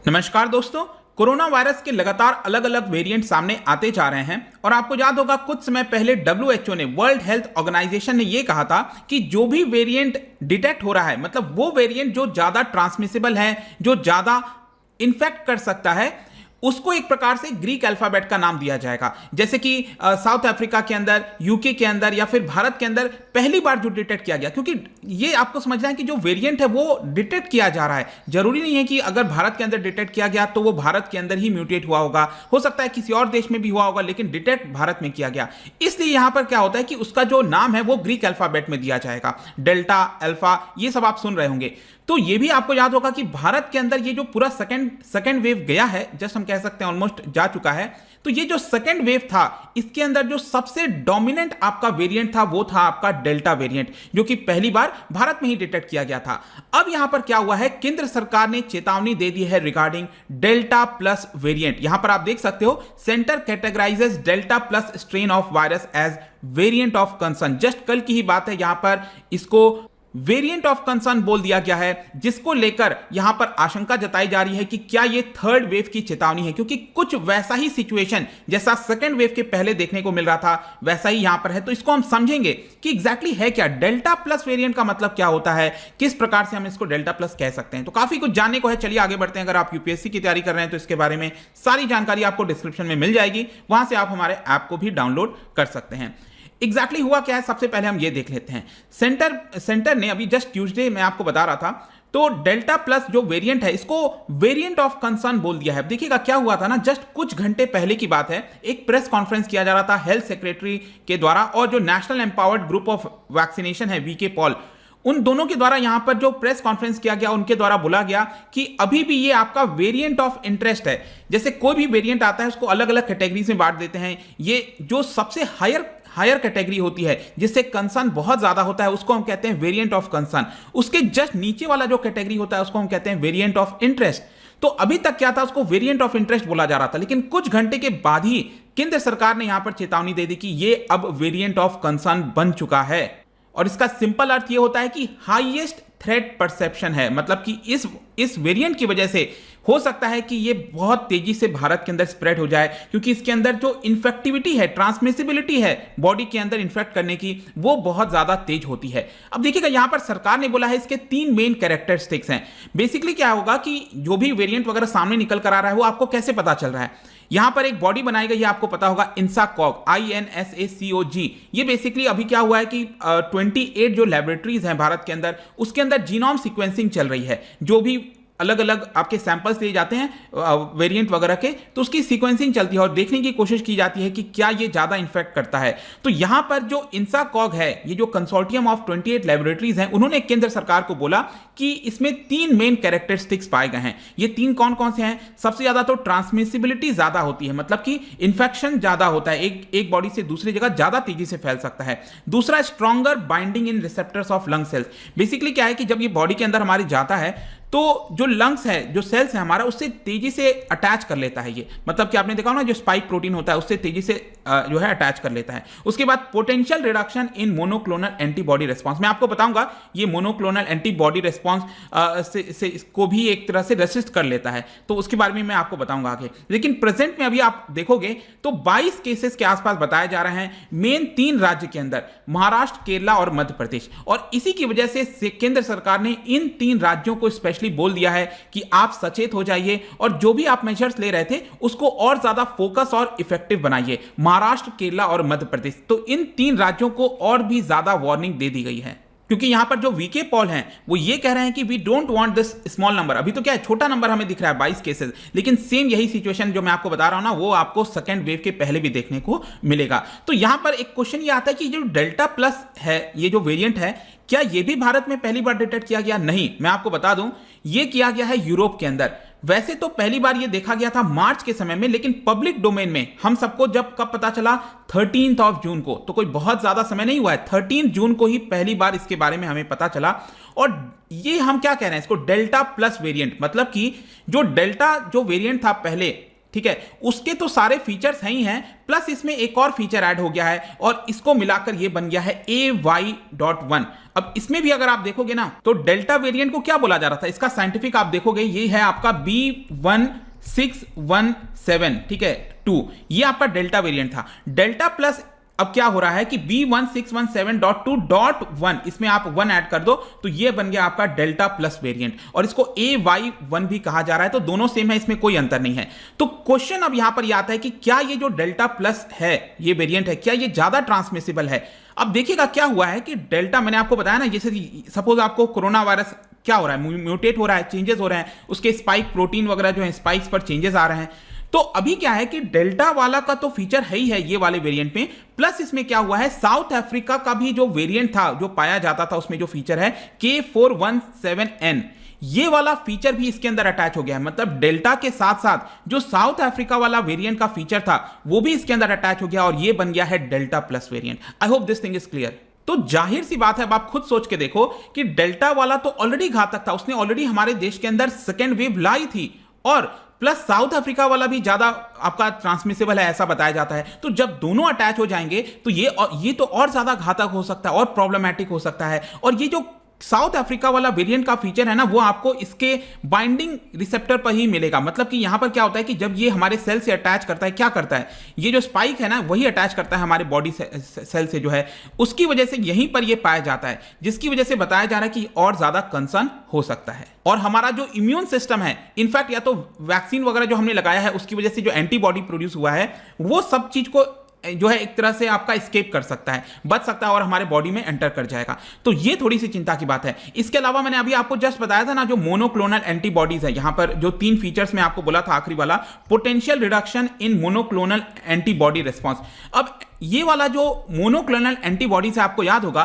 नमस्कार दोस्तों। Corona virus के लगातार अलग अलग वेरिएंट सामने आते जा रहे हैं और आपको याद होगा कुछ समय पहले WHO ने, वर्ल्ड हेल्थ ऑर्गेनाइजेशन ने यह कहा था कि जो भी वेरिएंट डिटेक्ट हो रहा है, मतलब वो वेरिएंट जो ज्यादा ट्रांसमिसिबल है, जो ज्यादा इन्फेक्ट कर सकता है, उसको एक प्रकार से ग्रीक अल्फाबेट का नाम दिया जाएगा। जैसे कि साउथ अफ्रीका के अंदर, यूके के अंदर या फिर भारत के अंदर पहली बार जो डिटेक्ट किया गया, क्योंकि ये आपको समझना है कि जो वेरिएंट है वो डिटेक्ट किया जा रहा है। जरूरी नहीं है कि अगर भारत के अंदर डिटेक्ट किया गया तो वो भारत के अंदर ही म्यूटेट हुआ होगा, हो सकता है किसी और देश में भी हुआ होगा, लेकिन डिटेक्ट भारत में किया गया। इसलिए यहां पर क्या होता है कि उसका जो नाम है वो ग्रीक अल्फाबेट में दिया जाएगा, डेल्टा, अल्फा, ये सब आप सुन रहे होंगे। तो ये भी आपको याद होगा कि भारत के अंदर ये जो पूरा सेकंड वेव गया है, जस्ट हम कह सकते हैं ऑलमोस्ट जा चुका है। तो ये जो सेकंड वेव था, इसके अंदर जो सबसे डोमिनेंट आपका वेरिएंट था वो था आपका डेल्टा वेरिएंट, जो कि पहली बार भारत में ही डिटेक्ट किया गया था। अब यहां पर क्या हुआ है, केंद्र सरकार ने चेतावनी दे दी है रिगार्डिंग डेल्टा प्लस वेरिएंट। यहां पर आप देख सकते हो, centre categorises delta plus strain of virus as variant of concern. Just कल की ही बात है, यहां पर इसको वेरिएंट ऑफ कंसर्न बोल दिया गया है, जिसको लेकर यहां पर आशंका जताई जा रही है कि क्या यह थर्ड वेव की चेतावनी है, क्योंकि कुछ वैसा ही सिचुएशन जैसा सेकंड वेव के पहले देखने को मिल रहा था वैसा ही यहां पर है। तो इसको हम समझेंगे कि एग्जैक्टली है क्या डेल्टा प्लस वेरिएंट का मतलब क्या होता है, किस प्रकार से हम इसको डेल्टा प्लस कह सकते हैं। तो काफी कुछ जानने को है, चलिए आगे बढ़ते हैं। अगर आप यूपीएससी की तैयारी कर रहे हैं तो इसके बारे में सारी जानकारी आपको डिस्क्रिप्शन में मिल जाएगी, वहां से आप हमारे ऐप को भी डाउनलोड कर सकते हैं। एग्जैक्टली हुआ क्या है, सबसे पहले हम ये देख लेते हैं। सेंटर ने अभी जस्ट ट्यूसडे मैं आपको बता रहा था, तो डेल्टा प्लस जो वेरिएंट है इसको वेरिएंट ऑफ कंसर्न बोल दिया है। देखिएगा क्या हुआ था ना, जस्ट कुछ घंटे पहले की बात है, एक प्रेस कॉन्फ्रेंस किया जा रहा था हेल्थ सेक्रेटरी के द्वारा और जो national empowered group of vaccination है वीके पॉल, उन दोनों के द्वारा यहां पर जो प्रेस कॉन्फ्रेंस किया गया, उनके द्वारा बोला गया कि अभी भी ये आपका वेरिएंट ऑफ इंटरेस्ट है। जैसे कोई भी वेरिएंट आता है उसको अलग अलग कैटेगरीज में बांट देते हैं। ये जो सबसे हायर कैटेगरी होती है, जिससे कंसर्न बहुत ज्यादा होता है, उसको हम कहते हैं वेरिएंट ऑफ कंसर्न। उसके जस्ट नीचे वाला जो कैटेगरी होता है उसको हम कहते हैं वेरिएंट ऑफ इंटरेस्ट। तो अभी तक क्या था, उसको वेरिएंट ऑफ इंटरेस्ट बोला जा रहा था, लेकिन कुछ घंटे के बाद ही केंद्र सरकार ने यहां पर चेतावनी दे दी कि ये अब वेरिएंट ऑफ कंसर्न बन चुका है। और इसका सिंपल अर्थ ये होता है कि हाईएस्ट थ्रेट परसेप्शन है, मतलब कि इस वेरिएंट की वजह से हो सकता है कि ये बहुत तेजी से भारत के अंदर स्प्रेड हो जाए, क्योंकि इसके अंदर जो इन्फेक्टिविटी है, ट्रांसमिसिबिलिटी है बॉडी के अंदर इन्फेक्ट करने की, वो बहुत ज्यादा तेज होती है। अब देखिएगा यहां पर सरकार ने बोला है इसके 3 मेन कैरेक्टरिस्टिक्स हैं। बेसिकली क्या होगा कि जो भी वेरिएंट वगैरह सामने निकल कर आ रहा है वो आपको कैसे पता चल रहा है। यहां पर एक बॉडी बनाई गई है, आपको पता होगा, INSACOG, INSACOG। ये बेसिकली अभी क्या हुआ है कि 28 जो लैबोरेटरीज हैं भारत के अंदर, उसके अंदर जीनोम सीक्वेंसिंग चल रही है। जो भी अलग अलग आपके सैंपल्स लिए जाते हैं वेरिएंट वगैरह के, तो उसकी सीक्वेंसिंग चलती है और देखने की कोशिश की जाती है कि क्या ये ज्यादा इन्फेक्ट करता है। तो यहां पर जो INSACOG है, ये जो कंसोर्टियम ऑफ 28 लैबोरेटरीज हैं, उन्होंने केंद्र सरकार को बोला कि इसमें 3 मेन कैरेक्टरिस्टिक्स पाए गए हैं। ये 3 कौन कौन से हैं? सबसे ज्यादा तो ट्रांसमिसिबिलिटी ज्यादा होती है, मतलब कि इंफेक्शन ज्यादा होता है, एक बॉडी से दूसरी जगह ज्यादा तेजी से फैल सकता है। दूसरा, stronger binding in receptors of lung cells. Basically क्या है कि जब ये बॉडी के अंदर हमारी जाता है तो जो लंग्स है, जो सेल्स है हमारा, उससे तेजी से अटैच कर लेता है ये, मतलब कि आपने देखा हो ना, जो स्पाइक प्रोटीन होता है उससे तेजी से जो है अटैच कर लेता है। उसके बाद potential reduction in monoclonal antibody response. मैं आपको बताऊंगा ये मोनोक्लोनल एंटीबॉडी रिस्पांस से इसको भी एक तरह से रेसिस्ट कर लेता है, तो उसके बारे में मैं आपको बताऊंगा आगे। लेकिन प्रेजेंट में अभी आप देखोगे तो 22 केसेस के आसपास बताए जा रहे हैं मेन 3 राज्य के अंदर, महाराष्ट्र, केरला और मध्य प्रदेश। और इसी की वजह से केंद्र सरकार ने इन 3 राज्यों को स्पेशली बोल दिया है कि आप सचेत हो जाइए और जो भी आप मेजर्स ले रहे थे उसको और ज्यादा फोकस और इफेक्टिव बनाइए। महाराष्ट्र, केरला और मध्य प्रदेश, तो इन 3 राज्यों को और भी ज्यादा वार्निंग दे दी गई है, क्योंकि यहां पर जो वीके पॉल हैं वो ये कह रहे हैं कि we don't want this small number. अभी तो क्या है, छोटा नंबर हमें दिख रहा है 22 केसेस, लेकिन सेम यही सिचुएशन जो मैं आपको बता रहा हूं ना, वो आपको सेकंड वेव के पहले भी देखने को मिलेगा। तो यहां पर एक क्वेश्चन ये आता है कि जो डेल्टा प्लस है, ये जो वेरिएंट है, क्या ये भी भारत में पहली बार डिटेक्ट किया गया? नहीं, मैं आपको बता दूं, ये किया गया है यूरोप के अंदर। वैसे तो पहली बार ये देखा गया था मार्च के समय में, लेकिन पब्लिक डोमेन में हम सबको जब कब पता चला, 13 जून को, तो कोई बहुत ज्यादा समय नहीं हुआ है, 13 जून को ही पहली बार इसके बारे में हमें पता चला। और ये हम क्या कह रहे हैं, इसको डेल्टा प्लस वेरिएंट, मतलब कि जो डेल्टा जो वेरिएंट था पहले, ठीक है, उसके तो सारे फीचर्स हैं ही हैं, प्लस इसमें एक और फीचर ऐड हो गया है और इसको मिलाकर ये बन गया है AY.1। अब इसमें भी अगर आप देखोगे ना तो डेल्टा वेरिएंट को क्या बोला जा रहा था, इसका साइंटिफिक आप देखोगे ये है आपका B1617, ठीक है 2, ये आपका डेल्टा वेरिएंट था। डेल्टा प्लस अब क्या हो रहा है कि B1617.2.1 इसमें आप 1 ऐड कर दो तो ये बन गया आपका डेल्टा प्लस वेरिएंट, और इसको AY1 भी कहा जा रहा है, तो दोनों सेम है, इसमें कोई अंतर नहीं है। तो क्वेश्चन अब यहां पर ये आता है कि क्या ये जो डेल्टा प्लस है, ये वेरिएंट है, क्या ये ज्यादा ट्रांसमिसिबल है। अब देखिएगा क्या हुआ है कि डेल्टा, मैंने आपको बताया ना, जैसे सपोज आपको कोरोना वायरस क्या हो रहा है, म्यूटेट हो रहा है, चेंजेस हो रहे हैं, उसके स्पाइक प्रोटीन वगैरह जो है स्पाइक्स पर चेंजेस आ रहे हैं। तो अभी क्या है कि डेल्टा वाला का तो फीचर है ही है ये वाले वेरिएंट में, प्लस इसमें क्या हुआ है, साउथ अफ्रीका का भी जो वेरिएंट था जो पाया जाता था उसमें जो फीचर है K417N, ये वाला फीचर भी इसके अंदर अटैच हो गया है। मतलब डेल्टा के साथ साथ जो साउथ अफ्रीका वाला वेरिएंट का फीचर था वो भी इसके अंदर अटैच हो गया और ये बन गया है delta plus variant. I hope this thing is clear. तो जाहिर सी बात है, अब आप खुद सोच के देखो कि डेल्टा वाला तो ऑलरेडी घातक था, उसने ऑलरेडी हमारे देश के अंदर सेकेंड वेव लाई थी, और प्लस साउथ अफ्रीका वाला भी ज्यादा आपका ट्रांसमिसिबल है ऐसा बताया जाता है। तो जब दोनों अटैच हो जाएंगे तो ये तो और ज्यादा घातक हो सकता है और प्रॉब्लमैटिक हो सकता है। और ये जो साउथ अफ्रीका वाला वेरिएंट का फीचर है ना, वो आपको इसके बाइंडिंग रिसेप्टर पर ही मिलेगा। मतलब कि यहां पर क्या होता है कि जब ये हमारे सेल से अटैच करता है, क्या करता है, ये जो स्पाइक है ना वही अटैच करता है हमारे बॉडी सेल से जो है, उसकी वजह से यहीं पर ये पाया जाता है, जिसकी वजह से बताया जा रहा है कि और ज्यादा कंसर्न हो सकता है। और हमारा जो इम्यून सिस्टम है, इनफैक्ट या तो वैक्सीन वगैरह जो हमने लगाया है उसकी वजह से जो एंटीबॉडी प्रोड्यूस हुआ है, वो सब चीज को जो है एक तरह से आपका एस्केप कर सकता है, बच सकता है और हमारे बॉडी में एंटर कर जाएगा। तो ये थोड़ी सी चिंता की बात है। इसके अलावा मैंने अभी आपको जस्ट बताया था ना, जो मोनोक्लोनल एंटीबॉडीज है, यहां पर जो 3 फीचर्स मैं आपको बोला था आखिरी वाला, potential reduction in monoclonal antibody response. अब ये वाला जो मोनोक्लोनल एंटीबॉडीज है, आपको याद होगा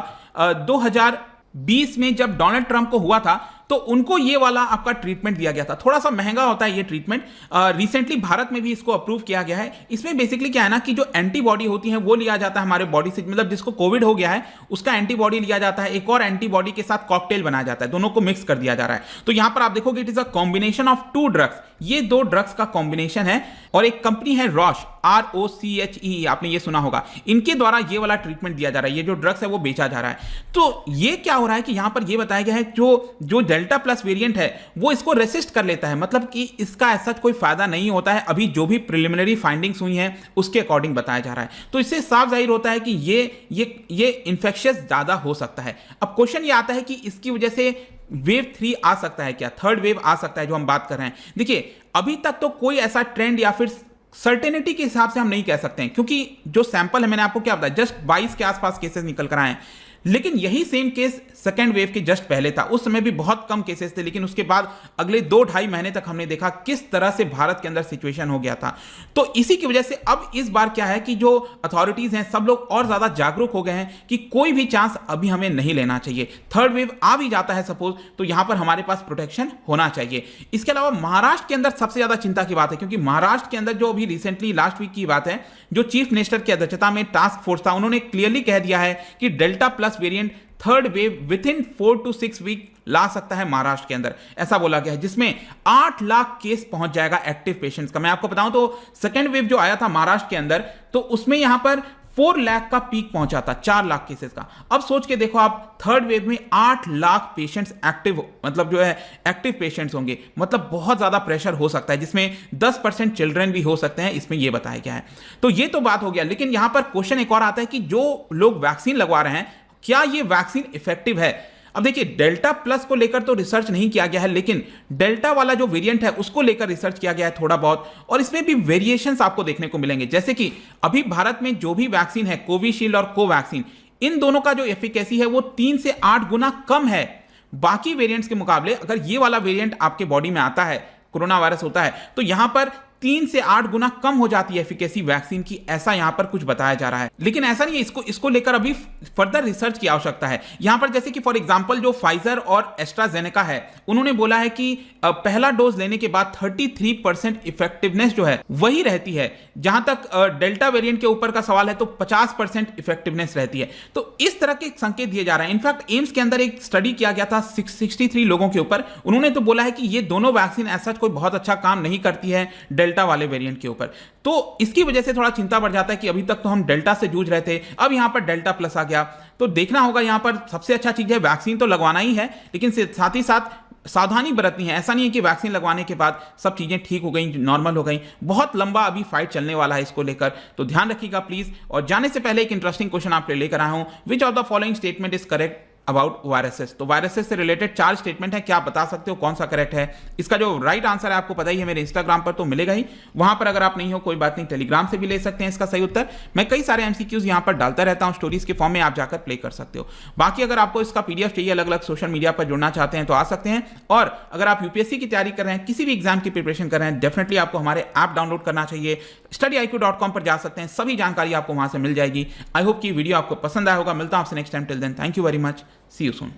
2020 में जब डोनाल्ड ट्रंप को हुआ था तो उनको ये वाला आपका ट्रीटमेंट दिया गया था। थोड़ा सा महंगा होता है ये ट्रीटमेंट, रिसेंटली भारत में भी इसको अप्रूव किया गया है। इसमें बेसिकली क्या है ना कि जो एंटीबॉडी होती है वो लिया जाता है हमारे बॉडी से, मतलब जिसको कोविड हो गया है उसका एंटीबॉडी लिया जाता है, एक और एंटीबॉडी के साथ कॉकटेल बनाया जाता है, दोनों को मिक्स कर दिया जा रहा है। तो यहां पर आप देखोगे it is a combination of 2 drugs, ये 2 ड्रग्स का कॉम्बिनेशन है। और एक कंपनी है रॉश, ROCHE, आपने ये सुना होगा, इनके द्वारा ये वाला ट्रीटमेंट दिया जा रहा है, ये जो ड्रग्स है वो बेचा जा रहा है। तो ये क्या हो रहा है कि यहां पर ये बताया गया है जो डेल्टा प्लस वेरिएंट है वो इसको रेसिस्ट कर लेता है, मतलब कि इसका ऐसा कोई फायदा नहीं होता है। अभी जो भी प्रिलिमिनरी फाइंडिंग्स हुई हैं उसके अकॉर्डिंग बताया जा रहा है। तो इससे साफ जाहिर होता है कि ये इन्फेक्शियस ज्यादा हो सकता है। अब क्वेश्चन ये आता है कि इसकी वजह से वेव 3 आ सकता है क्या, थर्ड वेव आ सकता है जो हम बात कर रहे हैं। देखिए अभी तक तो कोई ऐसा ट्रेंड या फिर सर्टेनिटी के हिसाब से हम नहीं कह सकते हैं, क्योंकि जो सैंपल है मैंने आपको क्या बताया, जस्ट 22 के आसपास केसेस निकल कर आए हैं। लेकिन यही सेम केस सेकेंड वेव के जस्ट पहले था, उस समय भी बहुत कम केसेस थे, लेकिन उसके बाद अगले 2-2.5 महीने तक हमने देखा किस तरह से भारत के अंदर सिचुएशन हो गया था। तो इसी की वजह से अब इस बार क्या है कि जो अथॉरिटीज हैं सब लोग और ज्यादा जागरूक हो गए हैं कि कोई भी चांस अभी हमें नहीं लेना चाहिए। थर्ड वेव आ भी जाता है सपोज, तो यहां पर हमारे पास प्रोटेक्शन होना चाहिए। इसके अलावा महाराष्ट्र के अंदर सबसे ज्यादा चिंता की बात है, क्योंकि महाराष्ट्र के अंदर जो अभी रिसेंटली लास्ट वीक की बात है, जो चीफ मिनिस्टर की अध्यक्षता में टास्क फोर्स था, उन्होंने क्लियरली कह दिया है कि delta plus variant third wave within 4 to 6 week ला सकता है महाराष्ट्र के अंदर, ऐसा बोला गया है, जिसमें 8 लाख केस पहुंच जाएगा एक्टिव पेशेंट्स का। मैं आपको बताऊं तो सेकेंड वेव जो आया था महाराष्ट्र के अंदर, तो उसमें यहां पर 4 लाख का पीक पहुंचा था, 4 लाख केसेस का। अब सोच के देखो आप, थर्ड वेव में 8 लाख पेशेंट्स एक्टिव, मतलब जो है एक्टिव पेशेंट्स होंगे, मतलब बहुत ज्यादा प्रेशर हो सकता है, जिसमें 10% चिल्ड्रन भी हो सकते हैं, इसमें यह बताया गया है। तो ये तो बात हो गया, लेकिन यहां पर क्वेश्चन एक और आता है कि जो लोग वैक्सीन लगवा रहे हैं, क्या ये वैक्सीन इफेक्टिव है। अब देखिए डेल्टा प्लस को लेकर तो रिसर्च नहीं किया गया है, लेकिन डेल्टा वाला जो वेरिएंट है उसको लेकर रिसर्च किया गया है थोड़ा बहुत, और इसमें भी वेरिएशंस आपको देखने को मिलेंगे। जैसे कि अभी भारत में जो भी वैक्सीन है, कोविशील्ड और कोवैक्सीन, इन दोनों का जो एफिकेसी है वो 3 से 8 गुना कम है बाकी वेरिएंट्स के मुकाबले। अगर ये वाला वेरिएंट आपके बॉडी में आता है, कोरोना वायरस होता है, तो यहां पर 3 से 8 गुना कम हो जाती है एफिकेसी वैक्सीन की, ऐसा यहां पर कुछ बताया जा रहा है। लेकिन ऐसा नहीं है, इसको लेकर अभी फर्दर रिसर्च की आवश्यकता है। यहां पर जैसे कि फॉर एग्जांपल जो फाइजर और एस्ट्राजेनेका है, उन्होंने बोला है कि पहला डोज लेने के बाद 33% इफेक्टिवनेस जो है वही रहती है। जहां तक डेल्टा वेरिएंट के ऊपर का सवाल है तो 50% इफेक्टिवनेस रहती है। तो इस तरह के संकेत दिए जा रहे हैं। इनफैक्ट एम्स के अंदर एक स्टडी किया गया था 63 लोगों के ऊपर, उन्होंने तो बोला है कि ये दोनों वैक्सीन ऐसा कोई बहुत अच्छा काम नहीं करती है डेल्टा वाले वेरिएंट के ऊपर। तो इसकी वजह से थोड़ा चिंता बढ़ जाता है कि अभी तक तो हम डेल्टा से जूझ रहे थे, अब यहां पर डेल्टा प्लस आ गया। तो देखना होगा, यहां पर सबसे अच्छा चीज है वैक्सीन तो लगवाना ही है, लेकिन साथ ही साथ सावधानी बरतनी है। ऐसा नहीं है कि वैक्सीन लगवाने के बाद सब चीजें ठीक हो गई, नॉर्मल हो गई। बहुत लंबा अभी फाइट चलने वाला है इसको लेकर, तो ध्यान रखिएगा प्लीज। और जाने से पहले एक इंटरेस्टिंग क्वेश्चन आप लेकर आया हूं, which of the following statement is correct about viruses. तो वायरसेस से रिलेटेड 4 स्टेटमेंट है, क्या आप बता सकते हो कौन सा करेक्ट है? इसका जो राइट आंसर है आपको पता ही है, मेरे इंस्टाग्राम पर तो मिलेगा ही, वहां पर अगर आप नहीं हो कोई बात नहीं, टेलीग्राम से भी ले सकते हैं इसका सही उत्तर। मैं कई सारे एमसीक्यूज यहां पर डालता रहता हूं स्टोरीज के फॉर्म में, आप जाकर प्ले कर सकते हो। बाकी अगर आपको इसका पीडीएफ चाहिए, अलग अलग सोशल मीडिया पर जुड़ना चाहते हैं तो आ सकते हैं। और अगर आप यूपीएससी की तैयारी कर रहे हैं, किसी भी एग्जाम की प्रिपरेशन कर रहे हैं, डेफिनेटली आपको हमारे ऐप डाउनलोड करना चाहिए। studyIQ.com पर जा सकते हैं, सभी जानकारी आपको वहां से मिल जाएगी। आई होप कि वीडियो आपको पसंद आया होगा। मिलता हूं आपसे next time, till then thank you very much, see you soon.